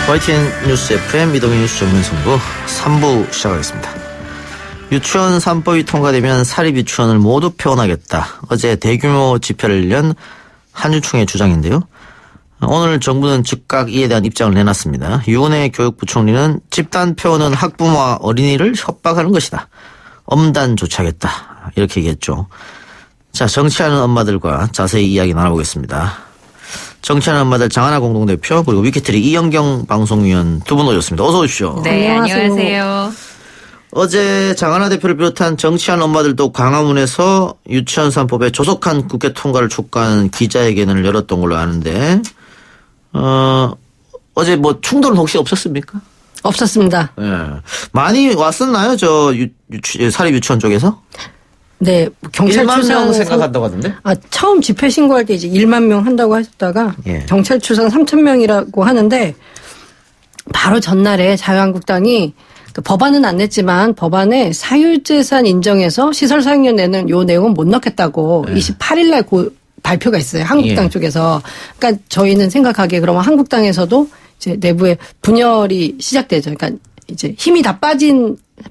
YTN 뉴스 FM 이동희 뉴스 전문승부 3부 시작하겠습니다. 유치원 3법이 통과되면 사립 유치원을 모두 폐원하겠다. 어제 대규모 집회를 연 한유총의 주장인데요. 오늘 정부는 즉각 이에 대한 입장을 내놨습니다. 유은혜 교육부총리는 집단 폐원은 학부모와 어린이를 협박하는 것이다. 엄단 조치하겠다. 이렇게 얘기했죠. 자, 정치하는 엄마들과 자세히 이야기 나눠보겠습니다. 정치하는 엄마들 장하나 공동대표 그리고 위키트리 이영경 방송위원 두 분 오셨습니다. 어서 오십시오. 네, 안녕하세요. 어제 장하나 대표를 비롯한 정치하는 엄마들도 광화문에서 유치원 3법의 조속한 국회 통과를 촉구하는 기자회견을 열었던 걸로 아는데 어제 뭐 충돌은 혹시 없었습니까? 없었습니다. 예. 많이 왔었나요? 사립 유치원 쪽에서? 네, 경찰 1만 추산 명 생각한다고 하던데? 처음 집회 신고할 때 이제 1만 명 한다고 하셨다가 예. 경찰 추산 3천 명이라고 하는데 바로 전날에 자유한국당이 그 법안은 안 냈지만 법안에 사유재산 인정해서 시설 사용료 내는 요 내용은 못 넣겠다고 28일 날 발표가 있어요. 한국당 쪽에서. 그러니까 저희는 생각하기에 그러면 한국당에서도 이제 내부에 분열이 시작되죠. 그러니까 이제 힘이 다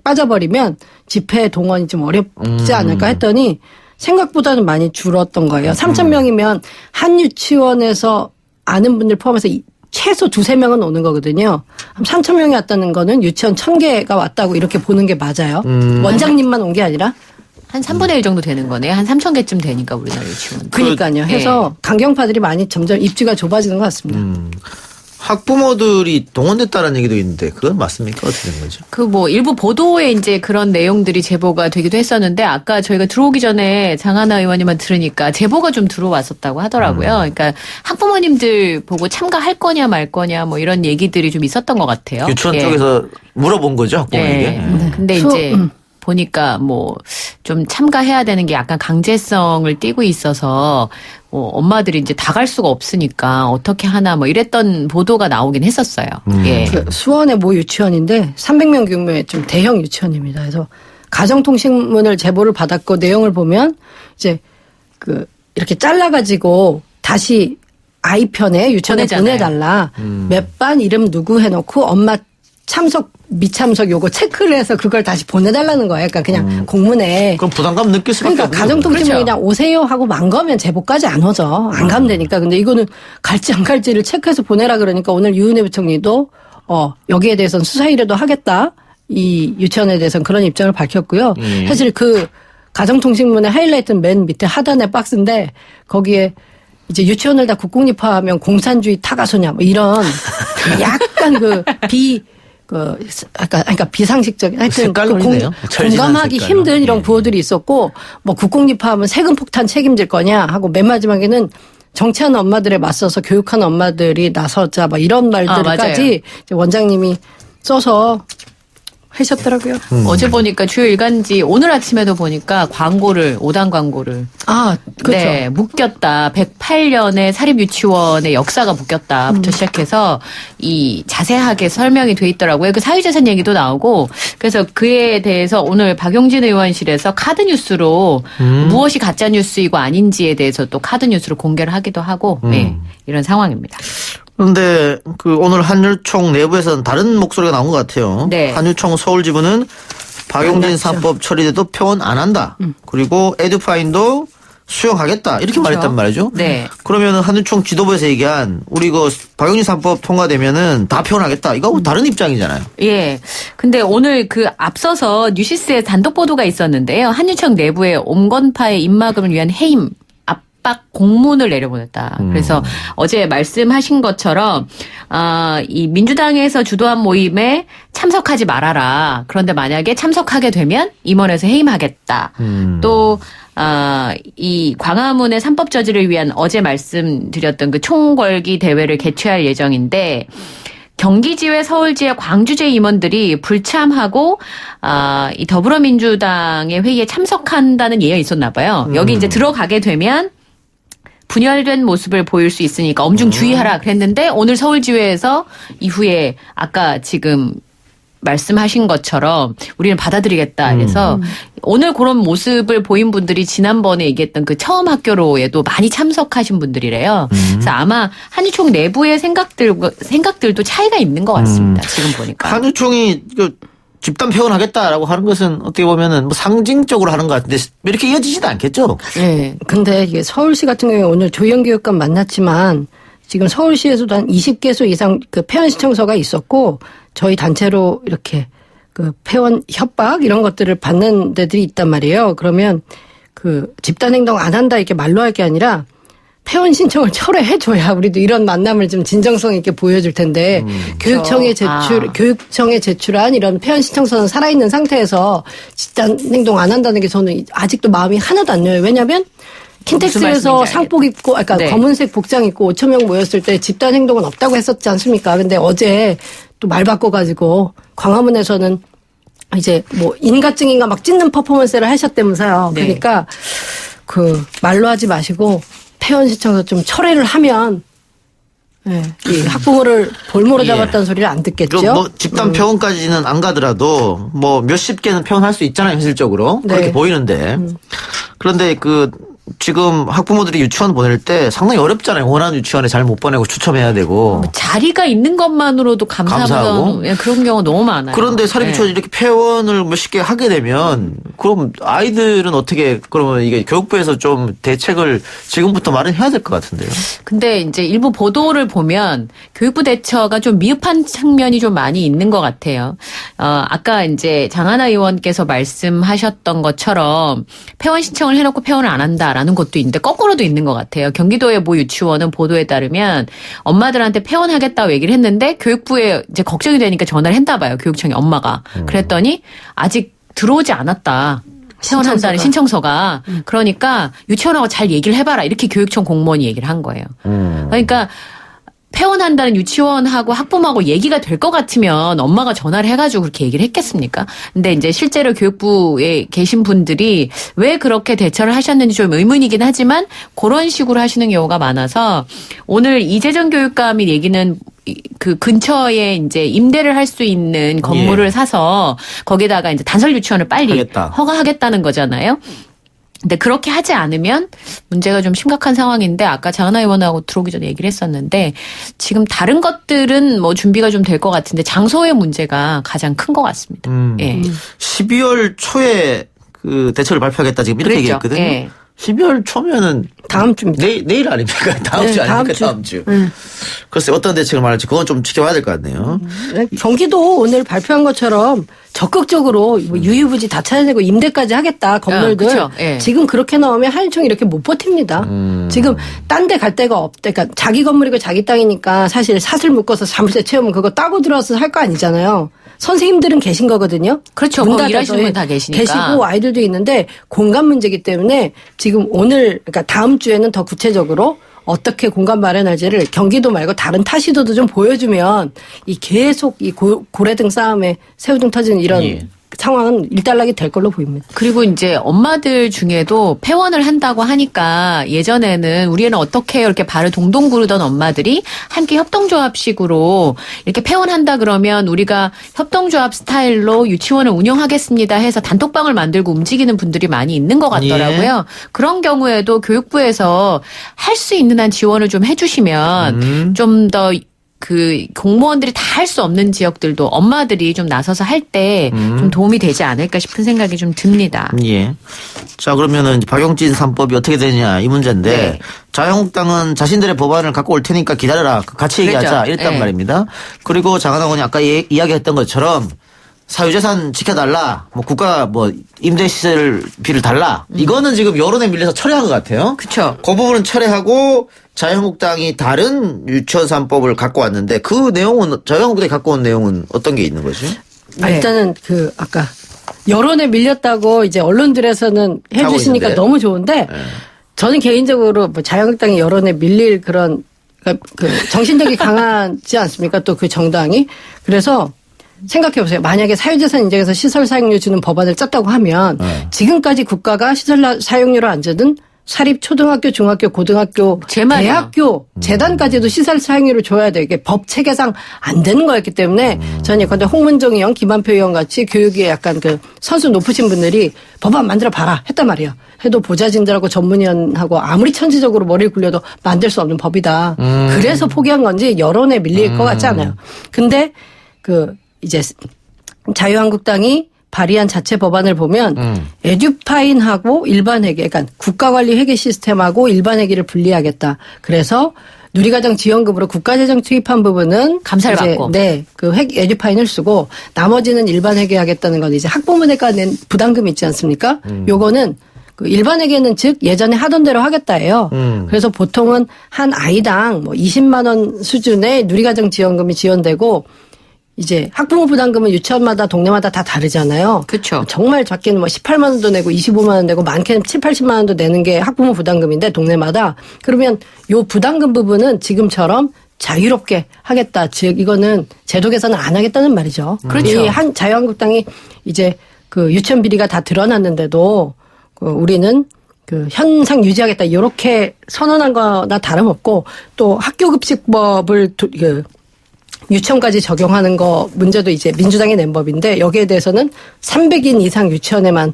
빠져버리면 집회 동원이 좀 어렵지 않을까 했더니 생각보다는 많이 줄었던 거예요. 3천 명이면 한 유치원에서 아는 분들 포함해서 최소 2-3명은 오는 거거든요. 3천 명이 왔다는 거는 유치원 1,000개가 왔다고 이렇게 보는 게 맞아요. 원장님만 온 게 아니라. 한 3분의 1 정도 되는 거네요. 한 3,000개쯤 되니까 우리나라 유치원. 그러니까요. 해서 강경파들이 많이 점점 입지가 좁아지는 것 같습니다. 학부모들이 동원됐다는 얘기도 있는데 그건 맞습니까? 어떻게 된 거죠? 그 뭐 일부 보도에 이제 그런 내용들이 제보가 되기도 했었는데 아까 저희가 들어오기 전에 장하나 의원님만 들으니까 제보가 좀 들어왔었다고 하더라고요. 그러니까 학부모님들 보고 참가할 거냐 말 거냐 뭐 이런 얘기들이 좀 있었던 것 같아요. 유치원 쪽에서 물어본 거죠, 학부모에게. 네. 근데 이제 보니까 뭐 좀 참가해야 되는 게 약간 강제성을 띠고 있어서 엄마들이 이제 다 갈 수가 없으니까 어떻게 하나 뭐 이랬던 보도가 나오긴 했었어요. 예. 그 수원의 모 유치원인데 300명 규모의 좀 대형 유치원입니다. 그래서 가정통신문을 제보를 받았고 내용을 보면 이제 그 이렇게 잘라가지고 다시 아이 편에 유치원에 보내달라. 몇 반 이름 누구 해놓고 엄마 참석 미참석 요거 체크를 해서 그걸 다시 보내달라는 거예요. 그러니까 그냥 공문에. 그럼 부담감 느낄 수밖에 없는 그러니까 가정통신문 그렇죠. 그냥 오세요 하고 만 거면 제보까지 안 오죠. 안 가면 되니까. 근데 이거는 갈지 안 갈지를 체크해서 보내라 그러니까 오늘 유은혜 부총리도 여기에 대해서는 수사 의뢰도 하겠다. 이 유치원에 대해서는 그런 입장을 밝혔고요. 사실 그 가정통신문의 하이라이트는 맨 밑에 하단의 박스인데 거기에 이제 유치원을 다 국공립화하면 공산주의 타가소냐 뭐 이런 약간 그러니까 비상식적인 하여튼 공감하기 힘든 이런 구호들이 있었고 뭐 국공립화하면 세금 폭탄 책임질 거냐 하고 맨 마지막에는 정치하는 엄마들에 맞서서 교육하는 엄마들이 나서자 뭐 이런 말들까지 이제 원장님이 써서 하셨더라고요. 어제 보니까 주요 일간지 오늘 아침에도 보니까 5단 광고를. 그렇죠. 네, 묶였다. 108년의 사립유치원의 역사가 묶였다부터 시작해서 이 자세하게 설명이 돼 있더라고요. 그 사유재산 얘기도 나오고 그래서 그에 대해서 오늘 박용진 의원실에서 카드뉴스로 무엇이 가짜뉴스이고 아닌지에 대해서 또 카드뉴스로 공개를 하기도 하고 네, 이런 상황입니다. 그런데 오늘 한유총 내부에서는 다른 목소리가 나온 것 같아요. 네. 한유총 서울지부는 박용진 3법 처리돼도 표현 안 한다. 그리고 에듀파인도 수용하겠다. 이렇게 말했단 말이죠. 네. 그러면 한유총 지도부에서 얘기한 우리 박용진 3법 통과되면은 다 표현하겠다. 이거하고 다른 입장이잖아요. 예. 근데 오늘 앞서서 뉴시스에 단독 보도가 있었는데요. 한유총 내부에 온건파의 입막음을 위한 해임 압박 공문을 내려보냈다. 그래서 어제 말씀하신 것처럼 이 민주당에서 주도한 모임에 참석하지 말아라. 그런데 만약에 참석하게 되면 임원에서 해임하겠다. 또 이 광화문의 3법 저지를 위한 어제 말씀드렸던 그 총궐기 대회를 개최할 예정인데 경기지회, 서울지회, 광주지회 임원들이 불참하고 이 더불어민주당의 회의에 참석한다는 예언이 있었나 봐요. 여기 이제 들어가게 되면 분열된 모습을 보일 수 있으니까 엄중 주의하라 그랬는데 오늘 서울지회에서 이후에 아까 지금 말씀하신 것처럼 우리는 받아들이겠다. 그래서 오늘 그런 모습을 보인 분들이 지난번에 얘기했던 그 처음 학교로에도 많이 참석하신 분들이래요. 그래서 아마 한유총 내부의 생각들도 차이가 있는 것 같습니다. 지금 보니까. 한유총이 집단 폐원하겠다라고 하는 것은 어떻게 보면은 뭐 상징적으로 하는 것 같은데 이렇게 이어지지도 않겠죠? 네. 근데 이게 서울시 같은 경우에 오늘 조영교육감 만났지만 지금 서울시에서도 한 20개소 이상 그 폐원 신청서가 있었고 저희 단체로 이렇게 그 폐원 협박 이런 것들을 받는 데들이 있단 말이에요. 그러면 그 집단 행동 안 한다 이렇게 말로 할 게 아니라 폐원 신청을 철회해줘야 우리도 이런 만남을 좀 진정성 있게 보여줄 텐데 교육청에 제출한 이런 폐원 신청서는 살아있는 상태에서 집단 행동 안 한다는 게 저는 아직도 마음이 하나도 안 놓여요. 왜냐하면 킨텍스에서 상복 입고, 그러니까 네. 검은색 복장 입고 5천 명 모였을 때 집단 행동은 없다고 했었지 않습니까? 근데 어제 또 말 바꿔가지고 광화문에서는 이제 뭐 인가증인가 막 찢는 퍼포먼스를 하셨다면서요. 네. 그러니까 그 말로 하지 마시고 폐원 신청서 좀 철회를 하면 네. 이 학부모를 볼모로 잡았다는 소리를 안 듣겠죠. 뭐 집단 폐원까지는 안 가더라도 뭐 몇십 개는 폐원할 수 있잖아요, 현실적으로. 네. 그렇게 보이는데. 그런데 지금 학부모들이 유치원 보낼 때 상당히 어렵잖아요. 원하는 유치원에 잘 못 보내고 추첨해야 되고. 자리가 있는 것만으로도 감사하고 그런 경우 너무 많아요. 그런데 사립유치원 이렇게 폐원을 몇십 개 하게 되면 그럼 아이들은 어떻게 그러면 이게 교육부에서 좀 대책을 지금부터 마련해야 될 것 같은데요. 근데 이제 일부 보도를 보면 교육부 대처가 좀 미흡한 측면이 좀 많이 있는 것 같아요. 아까 이제 장하나 의원께서 말씀하셨던 것처럼 폐원 신청을 해놓고 폐원을 안 한다. 라는 것도 있는데 거꾸로도 있는 것 같아요. 경기도의 모 유치원은 보도에 따르면 엄마들한테 폐원하겠다고 얘기를 했는데 교육부에 이제 걱정이 되니까 전화를 했나 봐요. 교육청에 엄마가. 그랬더니 아직 들어오지 않았다. 폐원한다는 신청서가. 그러니까 유치원하고 잘 얘기를 해봐라. 이렇게 교육청 공무원이 얘기를 한 거예요. 그러니까 폐원한다는 유치원하고 학부모하고 얘기가 될 것 같으면 엄마가 전화를 해가지고 그렇게 얘기를 했겠습니까? 근데 이제 실제로 교육부에 계신 분들이 왜 그렇게 대처를 하셨는지 좀 의문이긴 하지만 그런 식으로 하시는 경우가 많아서 오늘 이재정 교육감이 얘기는 그 근처에 이제 임대를 할 수 있는 건물을 사서 거기다가 이제 단설 유치원을 빨리 허가하겠다는 거잖아요. 근데 그렇게 하지 않으면 문제가 좀 심각한 상황인데 아까 장하나 의원하고 들어오기 전에 얘기를 했었는데 지금 다른 것들은 뭐 준비가 좀 될 것 같은데 장소의 문제가 가장 큰 것 같습니다. 예. 12월 초에 그 대처를 발표하겠다 지금 이렇게 얘기했거든요. 예. 12월 초면은 다음 주입니다. 내일 아닙니까? 다음 주 아닙니까? 다음 주. 글쎄 어떤 대책을 말할지 그건 좀 지켜봐야 될 것 같네요. 경기도 오늘 발표한 것처럼 적극적으로 뭐 유유부지 다 찾아내고 임대까지 하겠다 건물들. 그렇죠. 예. 지금 그렇게 나오면 한유총이 이렇게 못 버팁니다. 지금 딴 데 갈 데가 없다. 그러니까 자기 건물이고 자기 땅이니까 사실 삿을 묶어서 자물쇠 채우면 그거 따고 들어와서 할 거 아니잖아요. 선생님들은 계신 거거든요. 그렇죠. 거기 일하시는 분 다 계시니까. 계시고 아이들도 있는데 공간 문제이기 때문에 지금 오늘 그러니까 다음 주에는 더 구체적으로 어떻게 공간 마련할지를 경기도 말고 다른 타시도도 좀 보여주면 이 계속 이 고래등 싸움에 새우등 터지는 이런 상황은 일단락이 될 걸로 보입니다. 그리고 이제 엄마들 중에도 폐원을 한다고 하니까 예전에는 우리 애는 어떻게 해요? 이렇게 발을 동동 구르던 엄마들이 함께 협동조합식으로 이렇게 폐원한다 그러면 우리가 협동조합 스타일로 유치원을 운영하겠습니다 해서 단톡방을 만들고 움직이는 분들이 많이 있는 것 같더라고요. 그런 경우에도 교육부에서 할 수 있는 한 지원을 좀 해주시면 좀 더 그 공무원들이 다 할 수 없는 지역들도 엄마들이 좀 나서서 할 때 좀 도움이 되지 않을까 싶은 생각이 좀 듭니다. 예. 자, 그러면은 박용진 3법이 어떻게 되느냐 이 문제인데 네. 자유한국당은 자신들의 법안을 갖고 올 테니까 기다려라. 같이 얘기하자. 이랬단 말입니다. 그리고 장하나 의원이 아까 이야기했던 것처럼 사유재산 지켜달라. 뭐 국가 뭐 임대시설비를 달라. 이거는 지금 여론에 밀려서 철회한 것 같아요. 그렇죠. 그 부분은 철회하고 자유한국당이 다른 유치원 3법을 갖고 왔는데 그 내용은 자유한국당이 갖고 온 내용은 어떤 게 있는 거죠? 네. 일단은 그 아까 여론에 밀렸다고 이제 언론들에서는 해주시니까 너무 좋은데 저는 개인적으로 뭐 자유한국당이 여론에 밀릴 그런 그 정신력이 강하지 않습니까? 또 그 정당이. 그래서 생각해보세요. 만약에 사유재산 인정해서 시설 사용료 주는 법안을 짰다고 하면 지금까지 국가가 시설 사용료를 안 주던 사립 초등학교, 중학교, 고등학교, 제 말이야. 대학교 재단까지도 시설 사용료를 줘야 돼. 이게 법 체계상 안 되는 거였기 때문에 저는 예컨대 홍문정 의원, 김한표 의원 같이 교육에 약간 그 선수 높으신 분들이 법안 만들어 봐라 했단 말이에요. 해도 보좌진들하고 전문위원하고 아무리 천지적으로 머리를 굴려도 만들 수 없는 법이다. 그래서 포기한 건지 여론에 밀릴 것 같지 않아요. 근데 그 이제 자유한국당이 발의한 자체 법안을 보면 에듀파인하고 일반 회계, 그러니까 국가관리 회계 시스템하고 일반 회계를 분리하겠다. 그래서 누리과정 지원금으로 국가재정 투입한 부분은 감사를 이제 받고. 네, 그 에듀파인을 쓰고 나머지는 일반 회계하겠다는 건 이제 학부모네가 낸 부담금 있지 않습니까? 요거는 그 일반 회계는 즉 예전에 하던 대로 하겠다예요. 그래서 보통은 한 아이당 뭐 20만 원 수준의 누리과정 지원금이 지원되고 이제 학부모 부담금은 유치원마다 동네마다 다 다르잖아요. 그렇죠. 정말 작게는 뭐 18만 원도 내고 25만 원 내고 많게는 7, 80만 원도 내는 게 학부모 부담금인데 동네마다. 그러면 요 부담금 부분은 지금처럼 자유롭게 하겠다. 즉 이거는 제도 개선을 안 하겠다는 말이죠. 그렇죠. 이 한 자유한국당이 이제 그 유치원 비리가 다 드러났는데도 그 우리는 그 현상 유지하겠다 이렇게 선언한 거나 다름없고 또 학교급식법을 유치원까지 적용하는 거 문제도 이제 민주당이 낸 법인데 여기에 대해서는 300인 이상 유치원에만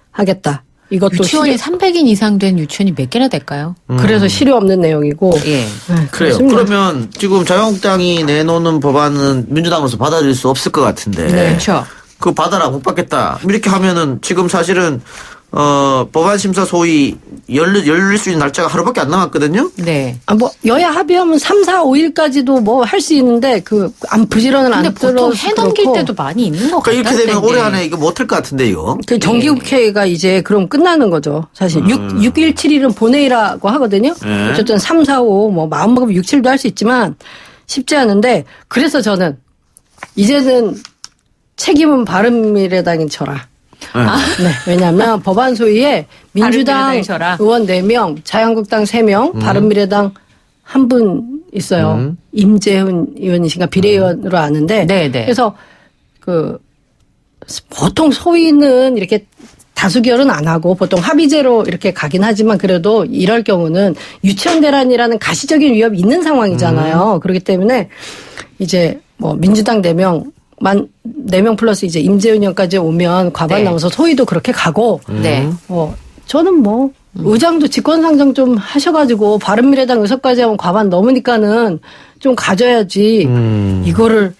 하겠다. 이것도 유치원이 300인 이상 된 유치원이 몇 개나 될까요? 그래서 실효 없는 내용이고. 예. 그래요. 그렇습니다. 그러면 지금 자유한국당이 내놓는 법안은 민주당으로서 받아들일 수 없을 것 같은데. 그렇죠. 그거 받아라 못 받겠다. 이렇게 하면은 지금 사실은 법안 심사 소위 열릴 수 있는 날짜가 하루밖에 안 남았거든요. 네. 아, 뭐, 여야 합의하면 3, 4, 5일까지도 뭐 할 수 있는데, 부지런은 근데 안 보통 들어서. 해넘길 때도 많이 있는 것 같아요. 그러니까 이렇게 되면 올해 안에 이거 못할 것 같은데, 이거. 그 정기국회가 이제 그럼 끝나는 거죠. 사실 6일, 7일은 본회의라고 하거든요. 네. 어쨌든 3, 4, 5, 뭐 마음먹으면 6, 7도 할 수 있지만 쉽지 않은데, 그래서 저는 이제는 책임은 바른미래당인 쳐라. 네. 왜냐하면 법안 소위에 민주당 바른미래당이 져라. 의원 4명, 자유한국당 3명, 바른미래당 한 분 있어요. 임재훈 의원이신가 비례의원으로 아는데. 네네. 그래서 그 보통 소위는 이렇게 다수결은 안 하고 보통 합의제로 이렇게 가긴 하지만 그래도 이럴 경우는 유치원 대란이라는 가시적인 위협이 있는 상황이잖아요. 그렇기 때문에 이제 뭐 민주당 4명 플러스 이제 임재훈 의원까지 오면 과반 네. 나와서 소위도 그렇게 가고. 네. 저는 뭐 의장도 직권상정 좀 하셔가지고 바른미래당 의석까지 하면 과반 넘으니까는 좀 가져야지. 이거를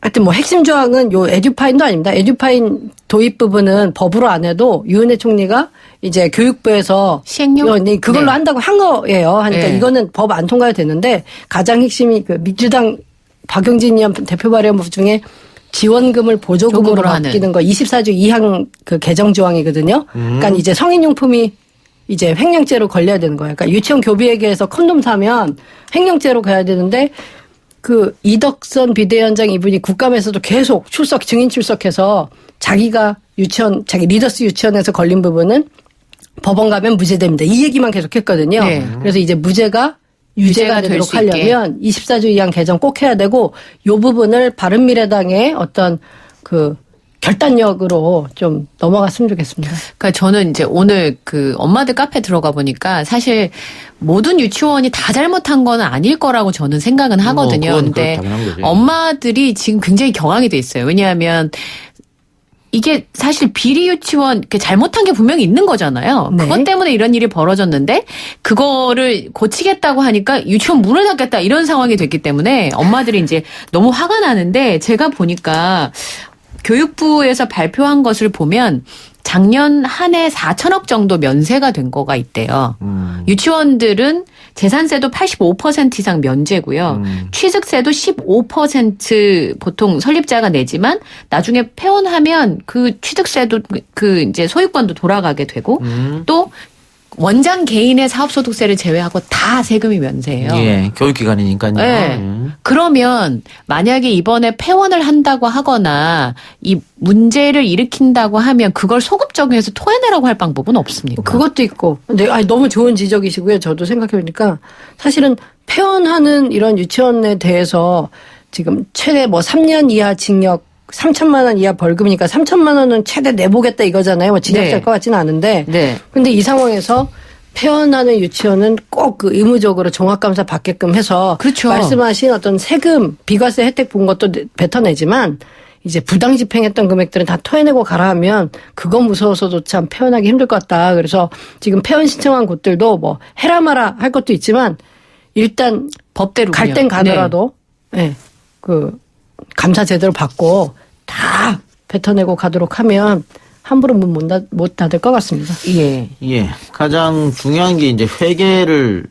하여튼 뭐 핵심 조항은 요 에듀파인도 아닙니다. 에듀파인 도입 부분은 법으로 안 해도 유은혜 총리가 이제 교육부에서 시행령? 그걸로 네. 한다고 한 거예요. 하니까 네. 이거는 법 안 통과가 되는데 가장 핵심이 그 민주당 박용진 의원 대표 발의법 중에 지원금을 보조금으로 조금으로 하는. 바뀌는 거 24조 2항 그 개정 조항이거든요. 그러니까 이제 성인용품이 이제 횡령죄로 걸려야 되는 거예요. 그러니까 유치원 교비회계에서 콘돔 사면 횡령죄로 가야 되는데 그 이덕선 비대위원장 이분이 국감에서도 계속 증인 출석해서 자기가 자기 리더스 유치원에서 걸린 부분은 법원 가면 무죄됩니다. 이 얘기만 계속 했거든요. 네. 그래서 이제 무죄가 유죄가 될 되도록 수 있게. 하려면 24조 2항 개정 꼭 해야 되고 이 부분을 바른미래당의 어떤 그 결단력으로 좀 넘어갔으면 좋겠습니다. 그러니까 저는 이제 오늘 그 엄마들 카페 들어가 보니까 사실 모든 유치원이 다 잘못한 건 아닐 거라고 저는 생각은 하거든요. 그건 근데 당연한 거지. 엄마들이 지금 굉장히 경황이 돼 있어요. 왜냐하면 이게 사실 비리 유치원 잘못한 게 분명히 있는 거잖아요. 네. 그것 때문에 이런 일이 벌어졌는데 그거를 고치겠다고 하니까 유치원 문을 닫겠다 이런 상황이 됐기 때문에 엄마들이 이제 너무 화가 나는데 제가 보니까 교육부에서 발표한 것을 보면 작년 한 해 4천억 정도 면세가 된 거가 있대요. 유치원들은 재산세도 85% 이상 면제고요. 취득세도 15% 보통 설립자가 내지만 나중에 폐원하면 그 취득세도 그 이제 소유권도 돌아가게 되고 또 원장 개인의 사업소득세를 제외하고 다 세금이 면세예요. 예, 교육기관이니까요. 네. 그러면 만약에 이번에 폐원을 한다고 하거나 이 문제를 일으킨다고 하면 그걸 소급 적용해서 토해내라고 할 방법은 없습니까? 그것도 있고. 근데 너무 좋은 지적이시고요. 저도 생각해보니까 사실은 폐원하는 이런 유치원에 대해서 지금 최대 뭐 3년 이하 징역 3천만 원 이하 벌금이니까 3천만 원은 최대 내보겠다 이거잖아요. 뭐 진압될 네. 것 같지는 않은데. 네. 근데 이 상황에서 폐원하는 유치원은 꼭 그 의무적으로 종합감사 받게끔 해서 그렇죠. 말씀하신 어떤 세금, 비과세 혜택 본 것도 뱉어내지만 이제 부당 집행했던 금액들은 다 토해내고 가라 하면 그거 무서워서도 참 폐원하기 힘들 것 같다. 그래서 지금 폐원 신청한 곳들도 뭐 해라 마라 할 것도 있지만 일단 법대로 갈 땐 가더라도 예, 그 감사 제대로 받고 다 뱉어내고 가도록 하면 함부로 문 못 닫을 것 같습니다. 예. 예. 가장 중요한 게 이제 회계를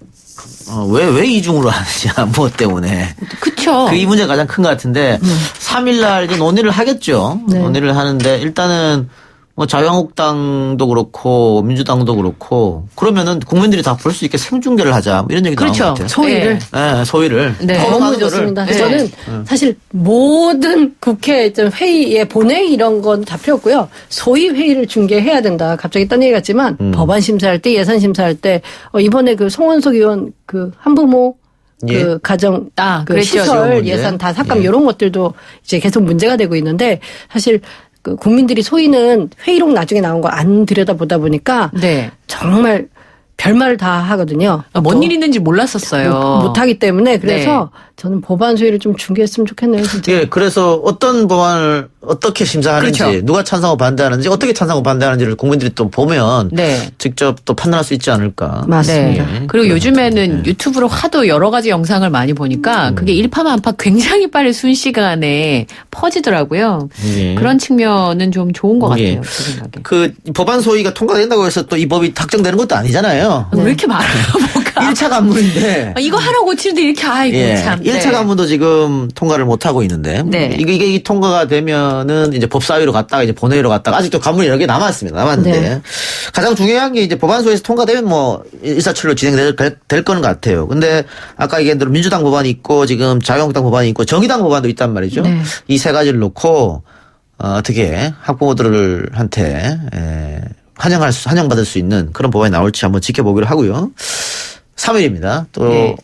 왜 이중으로 하느냐, 뭐 때문에. 그쵸. 이 문제가 가장 큰 것 같은데, 3일날 이제 논의를 하겠죠. 네. 논의를 하는데, 일단은 뭐 자유한국당도 그렇고, 민주당도 그렇고, 그러면은 국민들이 다 볼 수 있게 생중계를 하자. 뭐 이런 얘기 나온 것 그렇죠. 같아요. 소위를. 네, 소위를. 네. 너무 토론하는 좋습니다. 거를. 저는 사실 모든 국회 회의에 본회의 이런 건 다 필요 없고요. 소위 회의를 중계해야 된다. 갑자기 딴 얘기 같지만 법안 심사할 때 예산 심사할 때 이번에 그 송원석 의원 그 한부모 예. 그 가정 그 그랬죠. 시설 지원 문제. 예산 다 삭감 예. 이런 것들도 이제 계속 문제가 되고 있는데 사실 그 국민들이 소위는 회의록 나중에 나온 거 안 들여다보다 보니까 네. 정말 별말을 다 하거든요. 뭔 일 있는지 몰랐었어요. 못하기 때문에 그래서 저는 법안 소위를 좀 중계했으면 좋겠네요. 진짜. 예, 그래서 어떤 법안을 어떻게 심사하는지, 그렇죠. 누가 찬성하고 반대하는지, 어떻게 찬성하고 반대하는지를 국민들이 또 보면 네. 직접 또 판단할 수 있지 않을까. 맞습니다. 네. 그리고 요즘에는 유튜브로 하도 여러 가지 영상을 많이 보니까 그게 일파만파 굉장히 빨리 순시간에 퍼지더라고요. 예. 그런 측면은 좀 좋은 것 같아요. 예. 제 생각에. 그 법안 소위가 통과된다고 해서 또 이 법이 확정되는 것도 아니잖아요. 왜 이렇게 많아요, 뭐가? 1차 간문인데. 이거 하나 고치는데 이렇게 아이고 예. 참. 1차 네. 간문도 지금 통과를 못 하고 있는데. 네. 이게 통과가 되면은 이제 법사위로 갔다가 이제 본회의로 갔다가 아직도 간문이 여러 개 남았습니다. 남았는데. 네. 가장 중요한 게 이제 법안 소위에서 통과되면 뭐 일사천리로 진행될 거는 같아요. 근데 아까 얘기한 대로 민주당 법안이 있고 지금 자유한국당 법안이 있고 정의당 법안도 있단 말이죠. 네. 이 세 가지를 놓고 어떻게 학부모들한테 환영받을 수 있는 그런 법안이 나올지 한번 지켜보기로 하고요. 3일입니다. 또 네.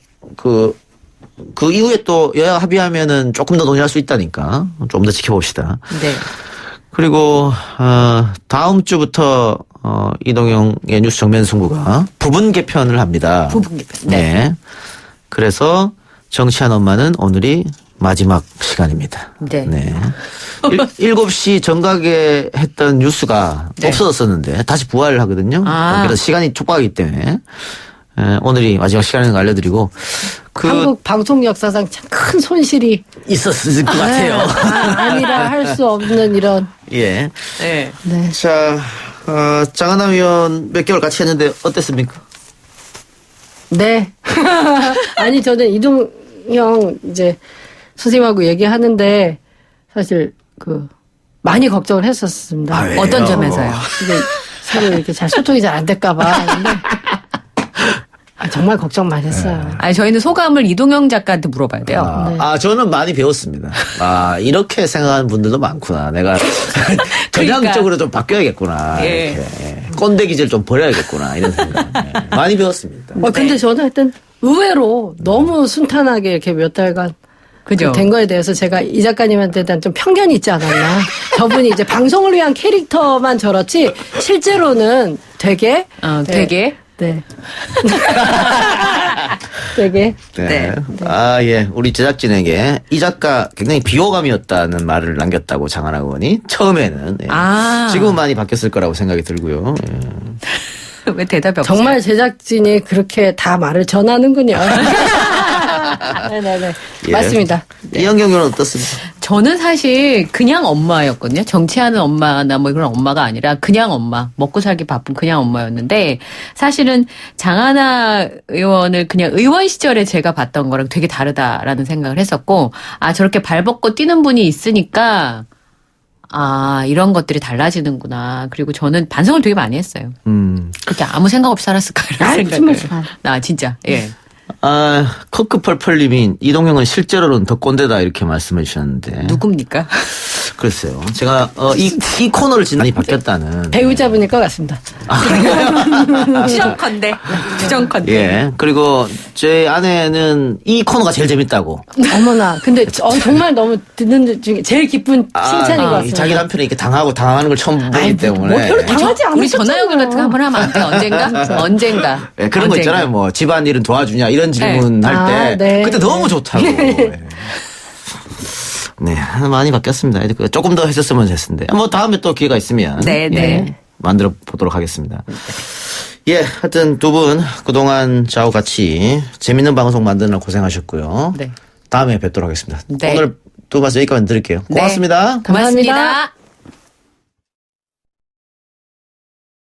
그 이후에 또 여야 합의하면은 조금 더 논의할 수 있다니까 좀 더 지켜봅시다. 네. 그리고 다음 주부터 이동영의 뉴스 정면 승부가 부분 개편을 합니다. 부분 개편. 네. 그래서 정치한 엄마는 오늘이 마지막 시간입니다. 네. 7시 정각에 했던 뉴스가 네. 없어졌었는데 다시 부활을 하거든요. 아. 그래서 시간이 촉박하기 때문에 오늘이 마지막 시간인 걸 알려드리고 한국 방송 역사상 참 큰 손실이 있었을 것 같아요. 아니라 할 수 없는 이런. 예. 네. 네. 자, 장하남 의원 몇 개월 같이 했는데 어땠습니까? 네. 아니 저는 이동형 이제 선생님하고 얘기하는데 사실 많이 걱정을 했었습니다. 아, 왜요? 어떤 점에서요? 이게 서로 이렇게 잘 소통이 잘 안 될까봐. 근데 정말 걱정 많이 했어요. 아니 저희는 소감을 이동영 작가한테 물어봐야 돼요. 네. 저는 많이 배웠습니다. 이렇게 생각하는 분들도 많구나. 내가 그러니까. 전향적으로 좀 바뀌어야겠구나. 예. 이렇게. 꼰대 기질 좀 버려야겠구나. 이런 생각. 많이 배웠습니다. 근데 저는 하여튼 의외로 너무 순탄하게 이렇게 몇 달간 그죠? 된 거에 대해서 제가 이 작가님한테 대한 좀 편견이 있지 않았나. 저분이 이제 방송을 위한 캐릭터만 저렇지 실제로는 되게 되게. 네. 되게 네. 예. 우리 제작진에게 이 작가 굉장히 비호감이었다는 말을 남겼다고 장하나 의원이 처음에는. 예. 지금은 많이 바뀌었을 거라고 생각이 들고요. 예. 왜 대답이 없어요? 정말 제작진이 그렇게 다 말을 전하는군요. 네네네. 예. 맞습니다. 이현경 의원은 어떻습니까? 저는 사실 그냥 엄마였거든요. 정치하는 엄마나 뭐 그런 엄마가 아니라 그냥 엄마. 먹고 살기 바쁜 그냥 엄마였는데 사실은 장하나 의원을 그냥 의원 시절에 제가 봤던 거랑 되게 다르다라는 생각을 했었고 저렇게 발 벗고 뛰는 분이 있으니까 이런 것들이 달라지는구나. 그리고 저는 반성을 되게 많이 했어요. 그렇게 아무 생각 없이 살았을까 이런 생각을. 정말. 진짜. 예. 커크펄펄님이 이동형은 실제로는 더 꼰대다 이렇게 말씀해 주셨는데. 누굽니까? 글쎄요. 제가, 이 코너를 많이 바뀌었다는. 배우자분일 것 같습니다. 추정컨대. 추정컨대. 예. 그리고 제 아내는 이 코너가 제일 재밌다고. 어머나. 근데 정말 너무 듣는 중에 제일 기쁜 칭찬인 것 같습니다. 자기 남편이 이렇게 당하는 걸 처음 보기 때문에. 뭐 별로 당하지 않으셨잖아요. 우리 전화 연결 같은 거 한번 하면 안 돼? 언젠가? 언젠가. 예, 그런 거 있잖아요. 뭐 집안일은 도와주냐 이런 질문 할 때. 네. 그때 너무 좋다고. 예. 네, 많이 바뀌었습니다. 조금 더 했었으면 됐는데. 뭐 다음에 또 기회가 있으면. 네, 네. 예, 만들어 보도록 하겠습니다. 예, 하여튼 두 분 그동안 저하고 같이 재밌는 방송 만드느라 고생하셨고요. 네. 다음에 뵙도록 하겠습니다. 네. 오늘 두 말씀 여기까지 드릴게요. 고맙습니다. 네, 고맙습니다.